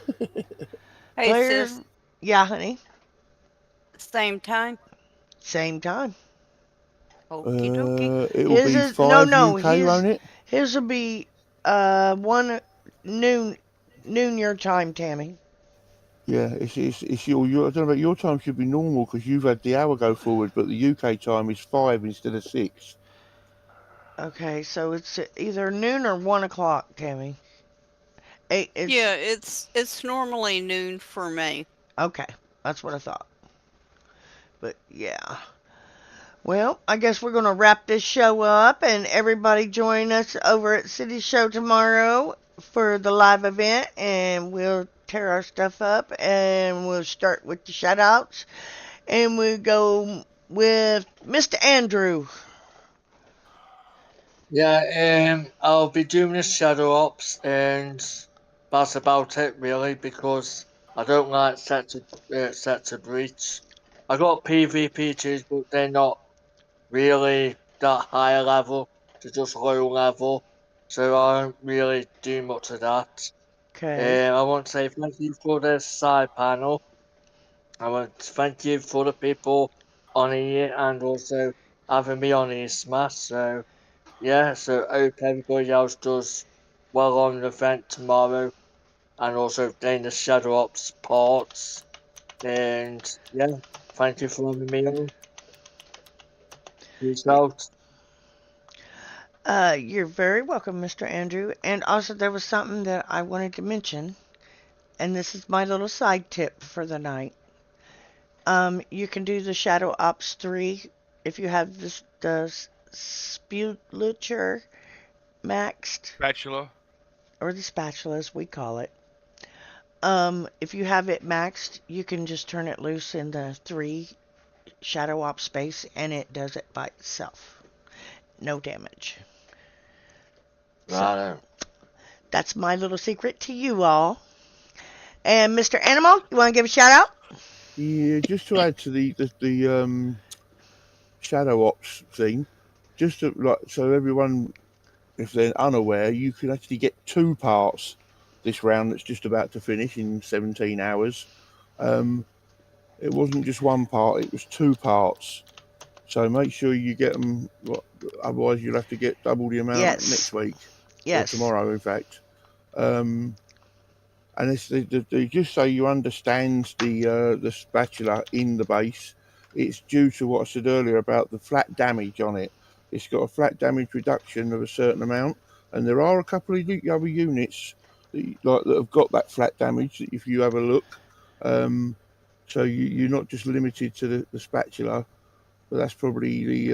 Hey, Players, sis, yeah, honey, same time? same time. Okie dokie. It'll His be is no, 5 no. UK, won't it? His will be 1 noon your time, Tammy. Yeah, it's your. I don't know about your time should be normal because you've had the hour go forward, but the UK time is 5 instead of 6. Okay, so it's either noon or 1 o'clock, Tammy. Eight. Yeah, It's it's normally noon for me. okay. That's what I thought. But yeah. Well, I guess we're gonna wrap this show up, and everybody join us over at City Show tomorrow for the live event, and we'll tear our stuff up, and we'll start with the shout outs, and we'll go with Mr. Andrew. Yeah, I'll be doing the shadow ops, and that's about it really, because I don't like sector breach. I got PvP but they're not really that high level. They're just low level, so I don't really do much of that. Okay. I want to say thank you for the side panel. I want to thank you for the people on here and also having me on here, Smash. So yeah, so I hope everybody else does well on the event tomorrow and also doing the Shadow Ops parts. And yeah, thank you for having me on. Peace out. You're very welcome, Mr. Andrew. And also, there was something that I wanted to mention, and this is my little side tip for the night. You can do the Shadow Ops 3 if you have the Spulature maxed, Spatula. or the spatula as we call it. If you have it maxed, you can just turn it loose in the 3 Shadow Ops space, and it does it by itself. No damage. So, Right. that's my little secret to you all. And Mr. Animal, you want to give a shout out? Yeah, just to add to the shadow ops thing, just to, like, so everyone, if they're unaware, you can actually get 2 parts this round that's just about to finish in 17 hours. It wasn't just 1 part; it was 2 parts. So make sure you get them. Otherwise, you'll have to get double the amount Yes. next week or Yes. tomorrow, in fact. Um, and it's just so you understand the spatula in the base. It's due to what I said earlier about the flat damage on it. It's got a flat damage reduction of a certain amount, and there are a couple of other units that have got that flat damage. If you have a look, so you're not just limited to the spatula, but that's probably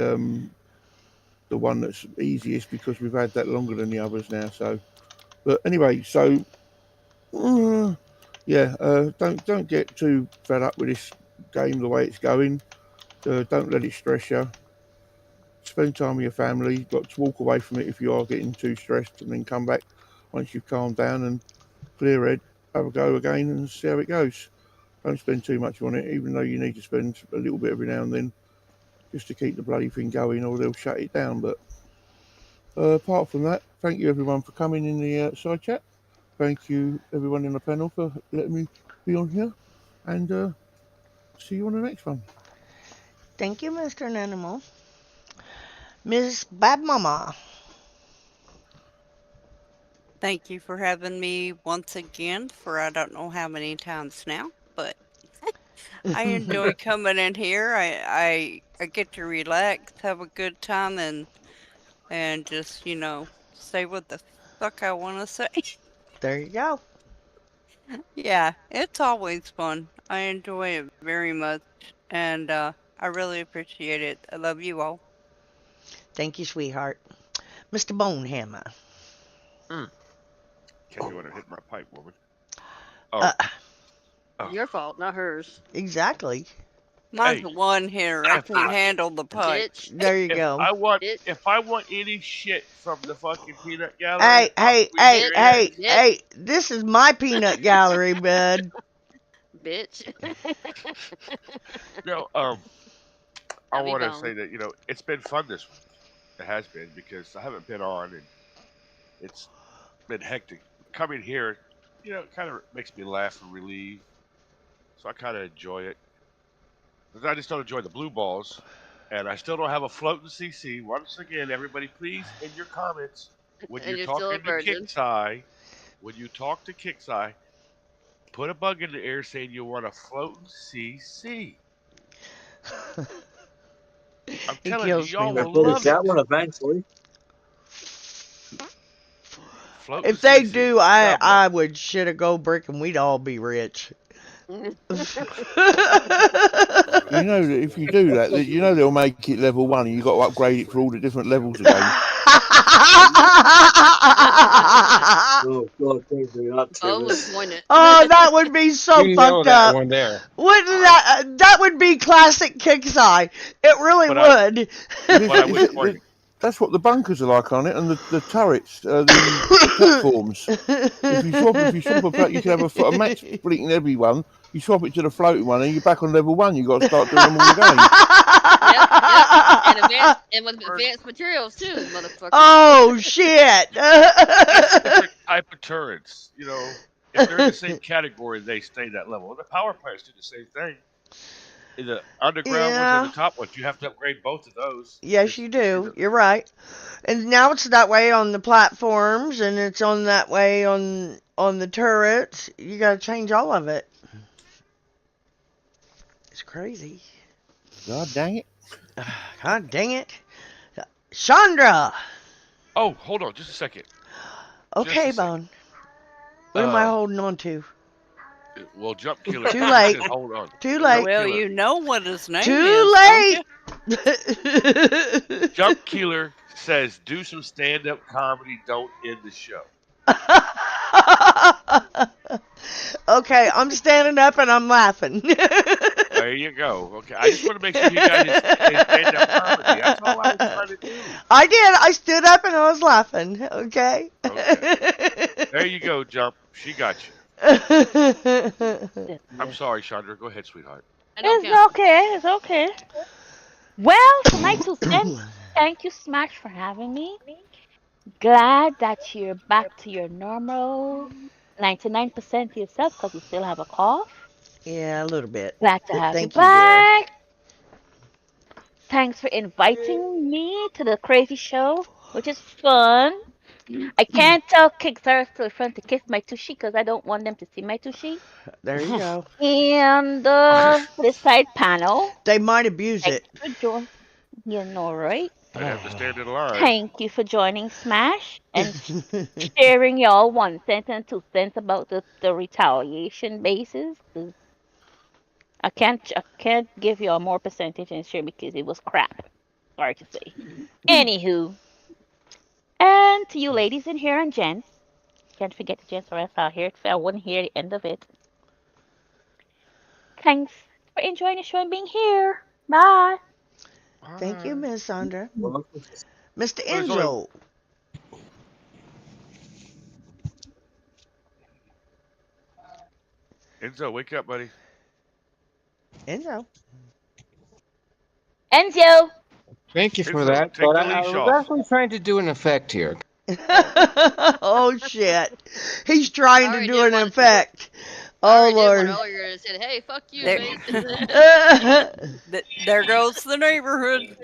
the one that's easiest because we've had that longer than the others now. So, but anyway, so yeah, don't get too fed up with this game the way it's going. Don't let it stress you. Spend time with your family. You've got to walk away from it if you are getting too stressed, and then come back once you've calmed down and clear head. Have a go again and see how it goes. Don't spend too much on it, even though you need to spend a little bit every now and then just to keep the bloody thing going, or they'll shut it down. But apart from that, thank you everyone for coming in the side chat. Thank you everyone in the panel for letting me be on here, and see you on the next one. Thank you, Mr. Animal. Miss Bad Mama. Thank you for having me once again for I don't know how many times now, but I enjoy coming in here. I get to relax, have a good time, and just say what the fuck I want to say. There you go. Yeah, it's always fun. I enjoy it very much, and I really appreciate it. I love you all. Thank you, sweetheart. Mr. Bonehammer. Mm. Can't you want to hit my pipe, woman? Uh, Oh, oh. Your fault, not hers. exactly. Mine's Hey, a one hitter. I if can't I handle the pipe. Bitch. There you go. Bitch. if I want any shit from the fucking peanut gallery, Hey, I'll hey, squeeze hey, your Bitch. ear. hey, Bitch. hey. This is my peanut gallery, bud. Bitch. No, I Now be want to gone. say that it's been fun this week. It has been because I haven't been on and it's been hectic. Coming here, kind of makes me laugh and relieve. So I kind of enjoy it. But I just don't enjoy the blue balls, and I still don't have a floating CC. Once again, everybody, please in your comments when And you're you're still a talking to virgin. Kixeye, when you talk to Kixeye, put a bug in the air saying you want a floating CC. I'm He telling you, kills me y'all We'll with will probably love this. it. get one eventually. Floating If they CC. do, God bless. I would shit a gold brick and we'd all be rich. You know that if you do that, you know they'll make it level 1 and you've got to upgrade it for all the different levels again. Oh, God, don't do that to Bone was us. pointed. Oh, that would be so You know fucked that up. one there. Wouldn't I, that would be classic Kickside. It really but I, would. This, but I is would it, point. that's what the bunkers are like on it, and the turrets, the platforms. If you swap a you can have a match splitting every one. You swap it to the floating one, and you're back on level 1. You got to start doing them all again. Yep, yep. And with advanced materials too, motherfucker. Oh shit. That's different type of turrets. You know, if they're in the same category, they stay that level. And the power plants do the same thing. In the underground ones and the Yeah. top ones, you have to upgrade both of those. Yes, you do. You're right. And now it's that way on the platforms, and it's on that way on the turrets. You got to change all of it. It's crazy. God dang it! God dang it, Chandra. Oh, hold on, just a second. Just Okay, a second. Bone. What am I holding on to? Well, Jump Killer. Too She late. said, "Hold on." Too Jump late. Well, Killer. you know what his name Too is, don't you? late. Jump Killer says, "Do some stand-up comedy. Don't end the show." Okay, I'm standing up and I'm laughing. There you go. Okay, I just want to make sure he got his stand-up comedy. That's all I was trying to do. I did. I stood up and I was laughing. Okay. Okay. There you go, Jump. She got you. I'm sorry, Chandra. Go ahead, sweetheart. I don't It's count. okay. It's okay. Well, for my 2 cents, thank you, Smash, for having me. Glad that you're back to your normal 99% yourself because you still have a cough. Yeah, a little bit. Glad to But have you thank you, dear. back. Thanks for inviting me to the crazy show, which is fun. I can't tell Kickstarter to the front to kiss my tushy because I don't want them to see my tushy. There you go. And for the side panel, They might abuse thank it. you for joining. You know, right? They'd have to stand in line. Thank you for joining Smash and sharing y'all 1 cent and 2 cents about the retaliation basis. 'Cause I can't give y'all more percentage and share because it was crap. Sorry to say. Anywho, and to you ladies in here and gents, can't forget the gents or else I wouldn't hear the end of it. Thanks for enjoying the show and being here. Bye. Thank you, Bye. Miss Sandra. Well, Mr. Well, there's only Enzo. Enzo. Wake up, buddy. Enzo. Enzo. Thank you for Enzo, that. take But the I leash was off. actually trying to do an effect here. Oh, Oh shit. He's I trying to already do did an one. effect. I Oh already did one Lord. earlier and said, "Hey, fuck you, There, face." there goes the neighborhood.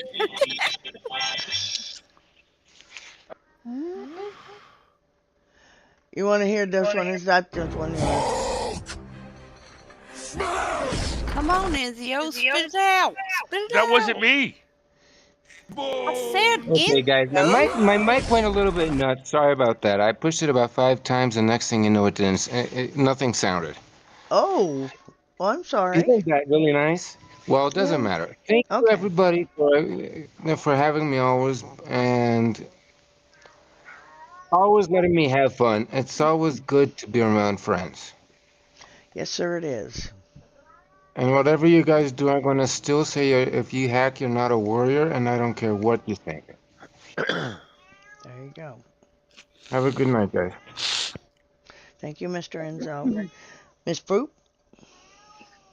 You want to hear this one? Is that this one here? Come on, Enzio, spit it out. Spit it that wasn't out. me. I said Okay, guys, Enzo. my mic went a little bit nuts. Sorry about that. I pushed it about 5 times, and next thing you know, it didn't. Nothing sounded. Oh, well, I'm sorry. Isn't that really nice? Well, it doesn't Yeah. matter. Thank you, Okay. everybody, for having me always and always letting me have fun. It's always good to be around friends. Yes, sir, it is. And whatever you guys do, I'm gonna still say if you hack, you're not a warrior, and I don't care what you think. There you go. Have a good night, guys. Thank you, Mr. Enzo. Miss Fruit?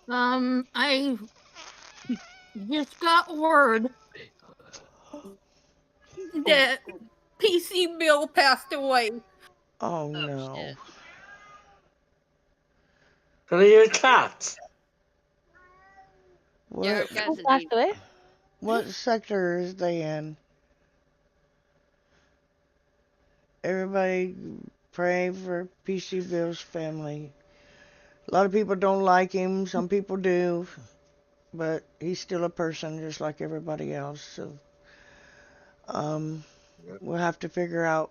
I just got word that PC Bill passed away. Oh, Oh no. shit. can I hear a cat? Yeah, her What cat's Who in passed heat. away? what sector is they in? Everybody pray for PC Bill's family. A lot of people don't like him. Some people do. But he's still a person just like everybody else. So um, we'll have to figure out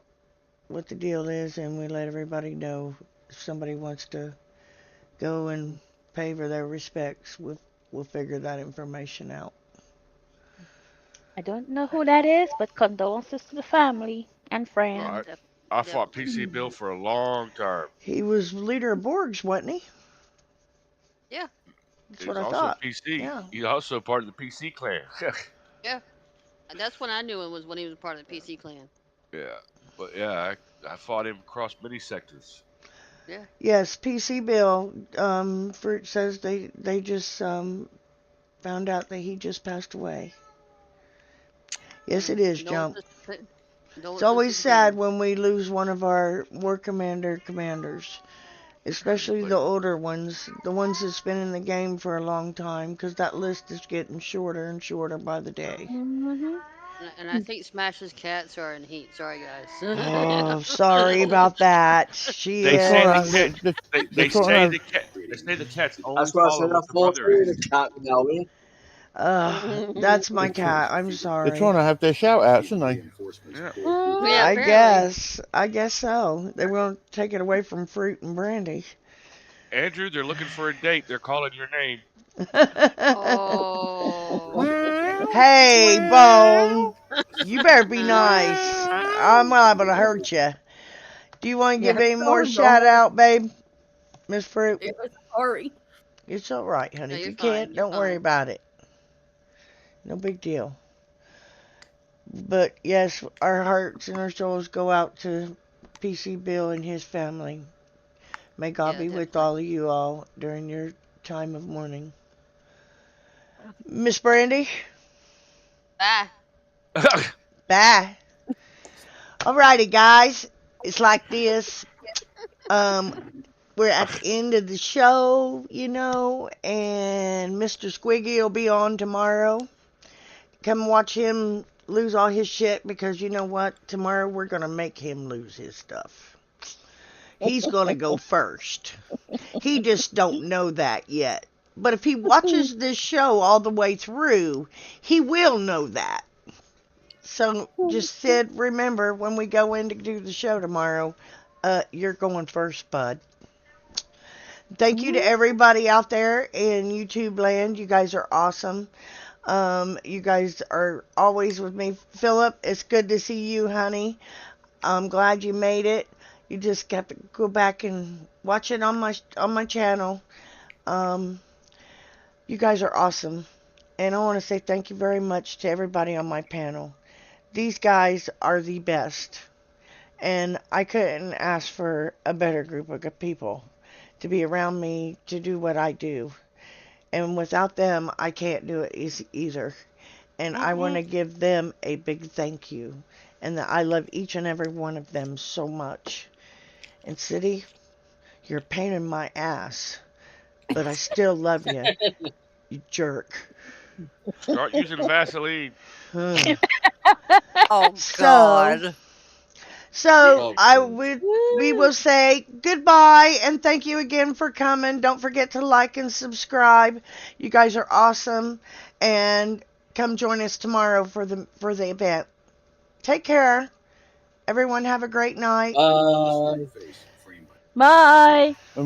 what the deal is, and we let everybody know if somebody wants to go and pay for their respects. We'll figure that information out. I don't know who that is, but condolences to the family and Well, friends. I fought Definitely. PC Bill for a long time. He was leader of Borgs, wasn't he? Yeah, That's what He's I also thought. PC. Yeah. He's also part of the PC clan. yeah. And that's when I knew him was when he was part of the PC clan. Yeah, but yeah, I fought him across many sectors. Yeah. Yes, PC Bill. Fruit says they just found out that he just passed away. Yes, it is, Jump. Condolences. It's Condolences to always the sad family. when we lose one of our war commanders, especially But the older ones, the ones that's been in the game for a long time, because that list is getting shorter and shorter by the day. Hmm. And I think Smash's cats are in heat. Sorry, guys. Oh, sorry about that. She they They're say the trying is. cat. to have, They they're trying to say have the cat. They say the cats only That's what I said. follow I what the thought mother you is. the cat now. That's my they're, tr- cat. I'm they're trying sorry. to have their shout outs, aren't they? Yeah. Yeah, I apparently. guess. I guess so. They won't take it away from Fruit and Brandy. Andrew, they're looking for a date. They're calling your name. Oh. Hey, Bone. You better be nice. I'm liable to hurt you. Do you want to give Yeah, any more sorry, shout Bone. out, babe? Miss Fruit? Yeah, sorry. It's all right, No, honey. If you're you fine. can't, You're don't worry fine. about it. No big deal. But yes, our hearts and our souls go out to PC Bill and his family. May God Yeah, be with definitely. all of you all during your time of mourning. Miss Brandy? Bye. Bye. Alrighty, guys. It's like this. Um, we're at the end of the show, and Mr. Squiggy will be on tomorrow. Come watch him lose all his shit because you know what? Tomorrow we're going to make him lose his stuff. He's going to go first. He just don't know that yet. But if he watches this show all the way through, he will know that. So just Sid, remember when we go in to do the show tomorrow, you're going first, bud. Thank you to everybody out there in YouTube land. You guys are awesome. You guys are always with me. Philip, it's good to see you, honey. I'm glad you made it. You just got to go back and watch it on my channel. Um, you guys are awesome. And I want to say thank you very much to everybody on my panel. These guys are the best. And I couldn't ask for a better group of people to be around me to do what I do. And without them, I can't do it either. And I want to give them a big thank you. And that I love each and every one of them so much. And City, you're a pain in my ass. But I still love you, you jerk. Start using Vaseline. Oh So, God. So Oh, I good. would we will say goodbye and thank you again for coming. Don't forget to like and subscribe. You guys are awesome and come join us tomorrow for the event. Take care. Everyone have a great night. Bye. Bye.